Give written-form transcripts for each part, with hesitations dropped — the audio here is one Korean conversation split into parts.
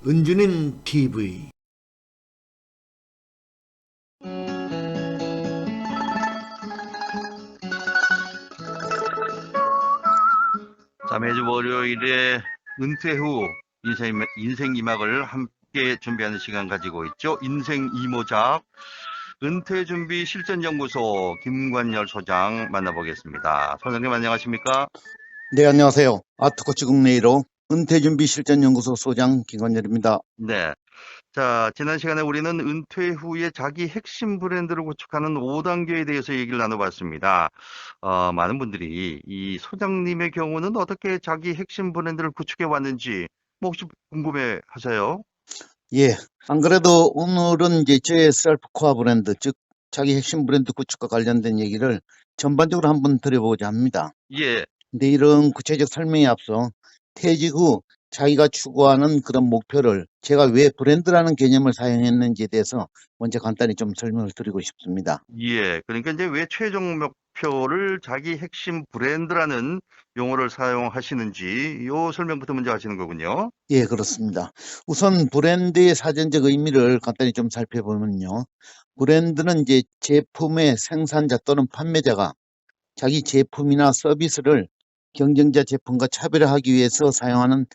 은주는 TV. 자, 매주 월요일에 은퇴 후 인생 이막을 함께 준비하는 시간 가지고 있죠. 인생 이모작 은퇴 준비 실전연구소 김관열 소장 만나보겠습니다. 소장님 안녕하십니까? 네, 안녕하세요. 아트코치 국내 1호 은퇴준비 실전연구소 소장 김관열입니다. 네. 자, 지난 시간에 우리는 은퇴 후에 자기 핵심 브랜드를 구축하는 5단계에 대해서 얘기를 나눠봤습니다. 많은 분들이 이 소장님의 경우는 어떻게 자기 핵심 브랜드를 구축해 왔는지 뭐 혹시 궁금해 하세요? 예, 안 그래도 오늘은 이제 저의 셀프 코어 브랜드, 즉 자기 핵심 브랜드 구축과 관련된 얘기를 전반적으로 한번 드려보고자 합니다. 예. 근데 이런 구체적 설명에 앞서 퇴직 후 자기가 추구하는 그런 목표를 제가 왜 브랜드라는 개념을 사용했는지에 대해서 먼저 간단히 좀 설명을 드리고 싶습니다. 예. 그러니까 이제 왜 최종 목표를 자기 핵심 브랜드라는 용어를 사용하시는지 요 설명부터 먼저 하시는 거군요. 예, 그렇습니다. 우선 브랜드의 사전적 의미를 간단히 좀 살펴보면요. 브랜드는 이제 제품의 생산자 또는 판매자가 자기 제품이나 서비스를 경쟁자 제품과 차별화하기 위해서 사용하는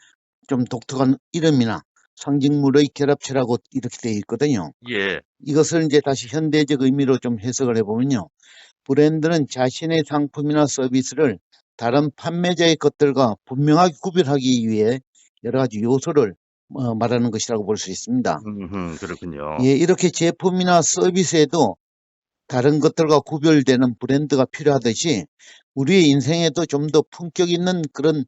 좀 독특한 이름이나 상징물의 결합체라고 이렇게 되어 있거든요. 예. 이것을 이제 다시 현대적 의미로 좀 해석을 해보면요. 브랜드는 자신의 상품이나 서비스를 다른 판매자의 것들과 분명하게 구별하기 위해 여러 가지 요소를 말하는 것이라고 볼 수 있습니다. 그렇군요. 예, 이렇게 제품이나 서비스에도 다른 것들과 구별되는 브랜드가 필요하듯이 우리의 인생에도 좀 더 품격 있는 그런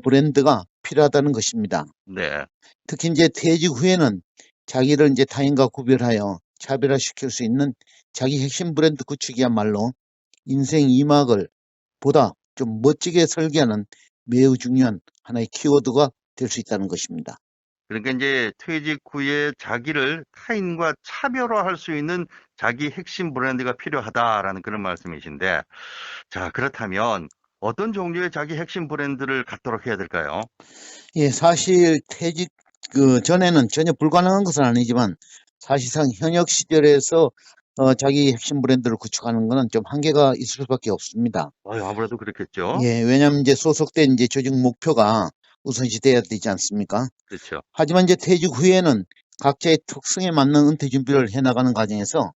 브랜드가 필요하다는 것입니다. 네. 특히 이제 퇴직 후에는 자기를 이제 타인과 구별하여 차별화시킬 수 있는 자기 핵심 브랜드 구축이야말로 인생 이막을 보다 좀 멋지게 설계하는 매우 중요한 하나의 키워드가 될 수 있다는 것입니다. 그러니까 이제 퇴직 후에 자기를 타인과 차별화할 수 있는 자기 핵심 브랜드가 필요하다라는 그런 말씀이신데, 자, 그렇다면 어떤 종류의 자기 핵심 브랜드를 갖도록 해야 될까요? 예, 사실 퇴직 그 전에는 전혀 불가능한 것은 아니지만 사실상 현역 시절에서 자기 핵심 브랜드를 구축하는 것은 좀 한계가 있을 수밖에 없습니다. 아무래도 그렇겠죠. 예, 왜냐하면 이제 소속된 이제 조직 목표가 우선시 돼야 되지 않습니까? 그렇죠. 하지만 이제 퇴직 후에는 각자의 특성에 맞는 은퇴 준비를 해나가는 과정에서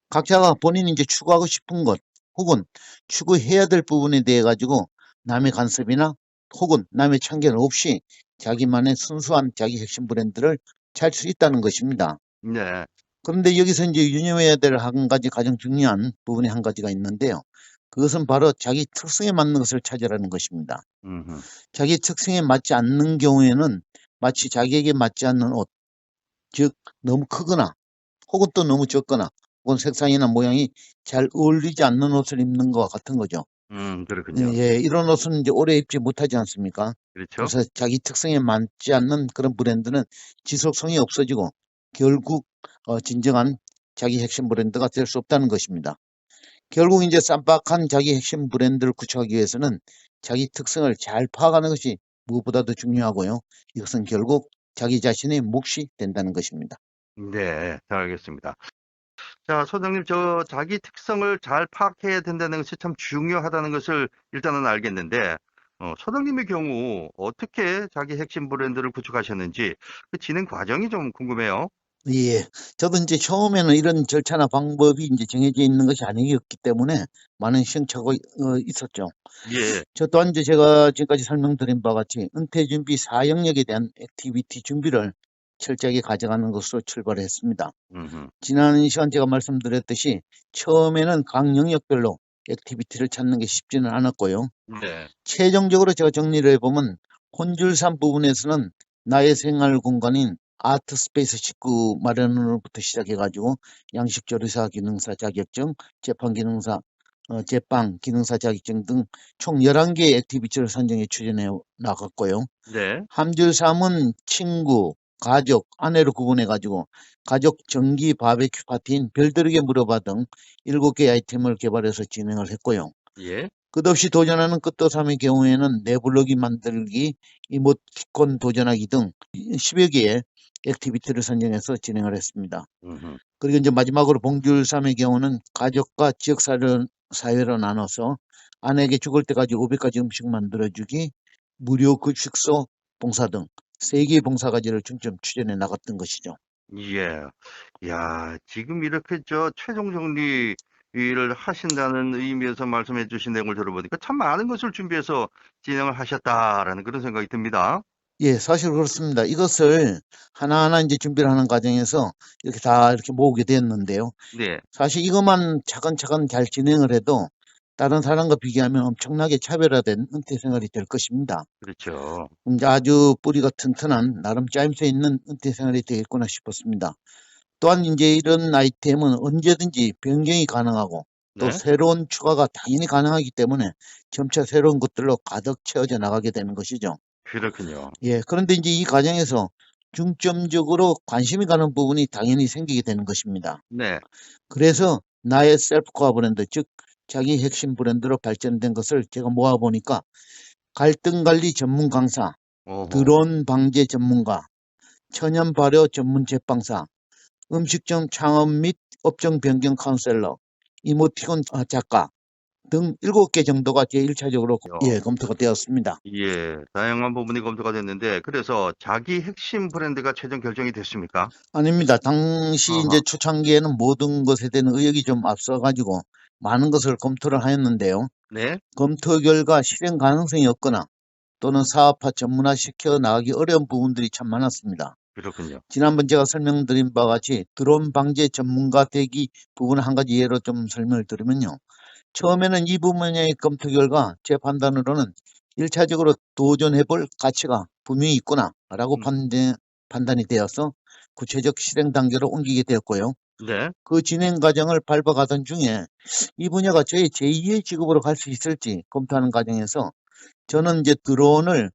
각자가 본인이 이제 추구하고 싶은 것 혹은 추구해야 될 부분에 대해 가지고 남의 간섭이나 혹은 남의 참견 없이 자기만의 순수한 자기 핵심 브랜드를 찰 수 있다는 것입니다. 네. 그런데 여기서 이제 유념해야 될 한 가지 가장 중요한 부분이 한 가지가 있는데요. 그것은 바로 자기 특성에 맞는 것을 찾으라는 것입니다. 음흠. 자기 특성에 맞지 않는 경우에는 마치 자기에게 맞지 않는 옷, 즉 너무 크거나 혹은 또 너무 적거나 혹은 색상이나 모양이 잘 어울리지 않는 옷을 입는 것과 같은 거죠. 그렇군요. 예, 이런 옷은 이제 오래 입지 못하지 않습니까? 그렇죠. 그래서 자기 특성에 맞지 않는 그런 브랜드는 지속성이 없어지고 결국 진정한 자기 핵심 브랜드가 될 수 없다는 것입니다. 결국 이제 쌈박한 자기 핵심 브랜드를 구축하기 위해서는 자기 특성을 잘 파악하는 것이 무엇보다도 중요하고요. 이것은 결국 자기 자신의 몫이 된다는 것입니다. 네, 잘 알겠습니다. 자, 소장님, 저 자기 특성을 잘 파악해야 된다는 것이 참 중요하다는 것을 일단은 알겠는데, 소장님의 경우 어떻게 자기 핵심 브랜드를 구축하셨는지 그 진행 과정이 좀 궁금해요. 예, 저도 이제 처음에는 이런 절차나 방법이 이제 정해져 있는 것이 아니었기 때문에 많은 시행착오가 있었죠. 예. 저 또한 이제 제가 지금까지 설명드린 바와 같이 은퇴 준비 4영역에 대한 액티비티 준비를 철저하게 가져가는 것으로 출발했습니다. 음흠. 지난 시간 제가 말씀드렸듯이 처음에는 각 영역별로 액티비티를 찾는 게 쉽지는 않았고요. 네. 최종적으로 제가 정리를 해보면 혼줄산 부분에서는 나의 생활 공간인 아트 스페이스 식구 마련으로부터 시작해가지고 양식 조리사 기능사 자격증, 재판 기능사, 제빵 기능사 자격증 등 총 11개의 액티비티를 선정해 추진해 나갔고요. 네. 함줄3은 친구, 가족, 아내로 구분해가지고 가족 정기 바베큐 파티인 별들에게 물어봐 등 7개 아이템을 개발해서 진행을 했고요. 예. 끝없이 도전하는 끝도삼의 경우에는 네블로기 만들기, 이모티콘 도전하기 등 10여 개의 액티비티를 선정해서 진행을 했습니다. 그리고 이제 마지막으로 봉줄삼의 경우는 가족과 지역 사회로 나눠서 아내에게 죽을 때까지 500가지 음식 만들어주기, 무료 급식소 봉사 등 3개의 봉사과제를 중점 추진해 나갔던 것이죠. 예. 야, 지금 이렇게 최종 정리를 하신다는 의미에서 말씀해 주신 내용을 들어보니까 참 많은 것을 준비해서 진행을 하셨다라는 그런 생각이 듭니다. 예, 사실 그렇습니다. 이것을 하나하나 이제 준비를 하는 과정에서 이렇게 다 이렇게 모으게 되었는데요. 네, 사실 이것만 차근차근 잘 진행을 해도 다른 사람과 비교하면 엄청나게 차별화된 은퇴 생활이 될 것입니다. 그렇죠. 이제 아주 뿌리가 튼튼한 나름 짜임새 있는 은퇴 생활이 되겠구나 싶었습니다. 또한 이제 이런 아이템은 언제든지 변경이 가능하고 또 네, 새로운 추가가 당연히 가능하기 때문에 점차 새로운 것들로 가득 채워져 나가게 되는 것이죠. 그렇군요. 예, 그런데 이제 이 과정에서 중점적으로 관심이 가는 부분이 당연히 생기게 되는 것입니다. 네, 그래서 나의 셀프코어 브랜드, 즉 자기 핵심 브랜드로 발전된 것을 제가 모아보니까 갈등 관리 전문 강사, 오호, 드론 방제 전문가, 천연 발효 전문 제빵사, 음식점 창업 및 업종 변경 카운셀러, 이모티콘 작가 등 7개 정도가 제1차적으로 어, 검토가 되었습니다. 예, 다양한 부분이 검토가 됐는데, 그래서 자기 핵심 브랜드가 최종 결정이 됐습니까? 아닙니다. 당시 이제 아하, 초창기에는 모든 것에 대한 의욕이 좀 앞서가지고 많은 것을 검토를 하였는데요. 네, 검토 결과 실행 가능성이 없거나 또는 사업화 전문화시켜 나가기 어려운 부분들이 참 많았습니다. 그렇군요. 지난번 제가 설명드린 바와 같이 드론 방제 전문가 되기 부분 한 가지 예로 좀 설명을 드리면요. 처음에는 이 부분의 검토 결과 제 판단으로는 1차적으로 도전해볼 가치가 분명히 있구나라고 음, 판단이 되어서 구체적 실행 단계로 옮기게 되었고요. 네, 그 진행 과정을 밟아가던 중에 이 분야가 저의 제2의 직업으로 갈 수 있을지 검토하는 과정에서 저는 이제 드론을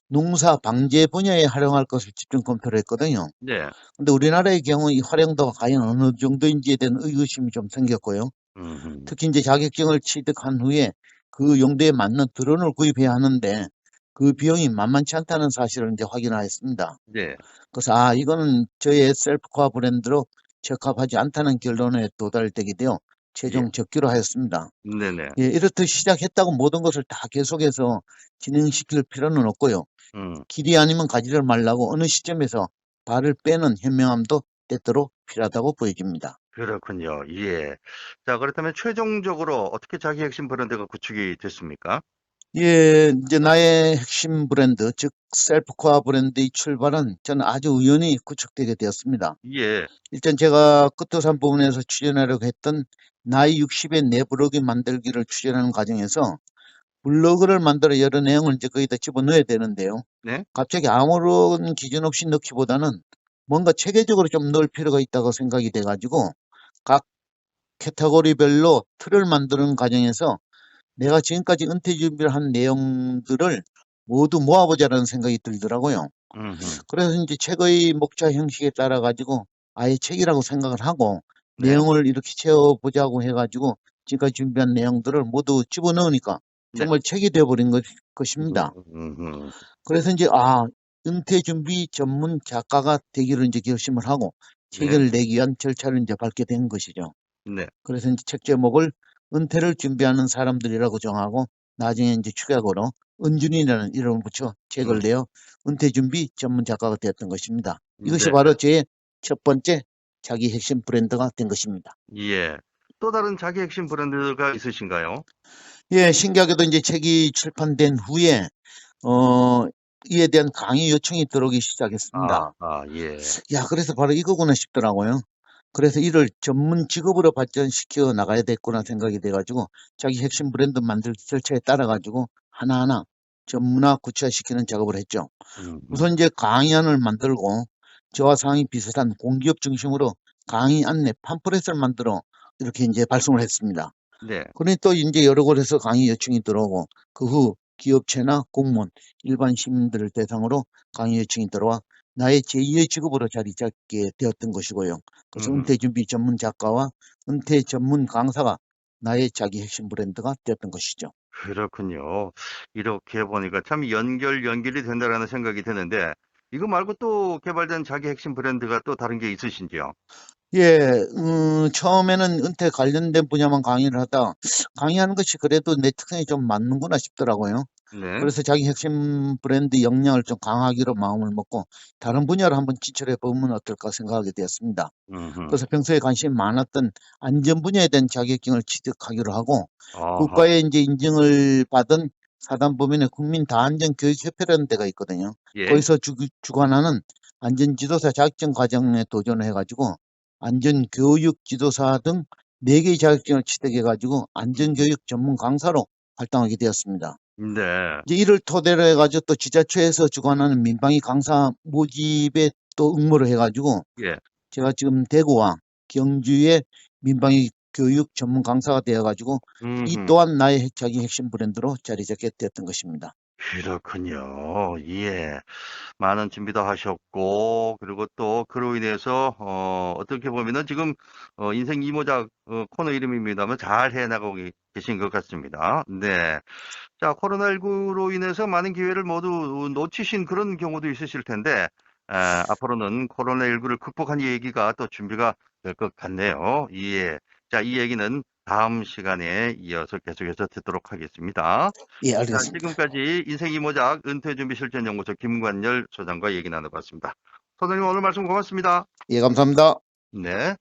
농사 방제 분야에 활용할 것을 집중 검토를 했거든요. 네, 근데 우리나라의 경우 이 활용도가 과연 어느 정도인지에 대한 의구심이 좀 생겼고요. 음, 특히 이제 자격증을 취득한 후에 그 용도에 맞는 드론을 구입해야 하는데 그 비용이 만만치 않다는 사실을 이제 확인하였습니다. 네, 그래서 이거는 저의 셀프코어 브랜드로 적합하지 않다는 결론에 도달되게 되어 예, 최종 접기로 하였습니다. 네네, 예, 이렇듯 시작했다고 모든 것을 다 계속해서 진행시킬 필요는 없고요. 음. 길이 아니면 가지를 말라고 어느 시점에서 발을 빼는 현명함도 때때로 필요하다고 보여집니다. 그렇군요. 예. 자, 그렇다면 최종적으로 어떻게 자기 핵심 브랜드가 구축이 됐습니까? 예, 이제 나의 핵심 브랜드, 즉 셀프코어 브랜드의 출발은 저는 아주 우연히 구축되게 되었습니다. 예. 일단 제가 끝도산 부분에서 추진하려고 했던 나이 60의 내 블로그 만들기를 추진하는 과정에서 블로그를 만들어 여러 내용을 이제 거기다 집어넣어야 되는데요. 네? 갑자기 아무런 기준 없이 넣기보다는 뭔가 체계적으로 좀 넣을 필요가 있다고 생각이 돼가지고 각 카테고리별로 틀을 만드는 과정에서 내가 지금까지 은퇴 준비를 한 내용들을 모두 모아보자라는 생각이 들더라고요. 음흠. 그래서 이제 책의 목차 형식에 따라 가지고 아예 책이라고 생각을 하고 네. 내용을 이렇게 채워보자고 해가지고 지금까지 준비한 내용들을 모두 집어넣으니까 네. 정말 책이 되어버린 것입니다. 음흠. 그래서 이제 은퇴 준비 전문 작가가 되기를 이제 결심을 하고 네. 책을 내기 위한 절차를 이제 밟게 된 것이죠. 네. 그래서 이제 책 제목을 은퇴를 준비하는 사람들이라고 정하고 나중에 이제 축약으로 은준이라는 이름을 붙여 책을 음. 내어 은퇴 준비 전문 작가가 되었던 것입니다. 이것이 네. 바로 제 첫 번째 자기 핵심 브랜드가 된 것입니다. 예. 또 다른 자기 핵심 브랜드가 있으신가요? 예, 신기하게도 이제 책이 출판된 후에 이에 대한 강의 요청이 들어오기 시작했습니다. 예. 야, 그래서 바로 이거구나 싶더라고요. 그래서 이를 전문 직업으로 발전시켜 나가야 됐구나 생각이 돼가지고 자기 핵심 브랜드 만들 절차에 따라가지고 하나하나 전문화 구체화시키는 작업을 했죠. 우선 이제 강의안을 만들고 저와 상황이 비슷한 공기업 중심으로 강의 안내 팜플렛을 만들어 이렇게 이제 발송을 했습니다. 네. 그러니 또 이제 여러 곳에서 강의 요청이 들어오고 그 후 기업체나 공무원, 일반 시민들을 대상으로 강의 요청이 들어와 나의 제2의 직업으로 자리 잡게 되었던 것이고요. 그래서 은퇴 준비 전문 작가와 은퇴 전문 강사가 나의 자기 핵심 브랜드가 되었던 것이죠. 그렇군요. 이렇게 보니까 참 연결이 된다라는 생각이 드는데, 이거 말고 또 개발된 자기 핵심 브랜드가 또 다른 게 있으신지요? 예, 처음에는 은퇴 관련된 분야만 강의를 하다 강의하는 것이 그래도 내 특성이 좀 맞는구나 싶더라고요. 네. 그래서 자기 핵심 브랜드 역량을 좀 강하기로 마음을 먹고 다른 분야로 한번 진출해 보면 어떨까 생각하게 되었습니다. 음흠. 그래서 평소에 관심이 많았던 안전 분야에 대한 자격증을 취득하기로 하고 어허. 국가의 이제 인증을 받은 사단법인의 국민다안전교육협회라는 데가 있거든요. 예. 거기서 주관하는 안전지도사 자격증 과정에 도전을 해가지고 안전교육 지도사 등 4개의 자격증을 취득해가지고 안전교육 전문 강사로 활동하게 되었습니다. 네. 이제 이를 토대로 해가지고 또 지자체에서 주관하는 민방위 강사 모집에 또 응모를 해가지고 예. 제가 지금 대구와 경주의 민방위 교육 전문 강사가 되어가지고 이 음흠. 또한 나의 자기 핵심 브랜드로 자리 잡게 되었던 것입니다. 그렇군요. 예. 많은 준비도 하셨고, 그리고 또 그로 인해서, 어떻게 보면은 지금, 인생 이모작, 코너 이름입니다만 잘 해나가고 계신 것 같습니다. 네. 자, 코로나19로 인해서 많은 기회를 모두 놓치신 그런 경우도 있으실 텐데, 앞으로는 코로나19를 극복한 얘기가 또 준비가 될 것 같네요. 예. 자, 이 얘기는 다음 시간에 이어서 계속해서 듣도록 하겠습니다. 예, 자, 알겠습니다. 지금까지 인생 이모작 은퇴준비실전연구소 김관열 소장과 얘기 나눠봤습니다. 소장님 오늘 말씀 고맙습니다. 예, 감사합니다. 네.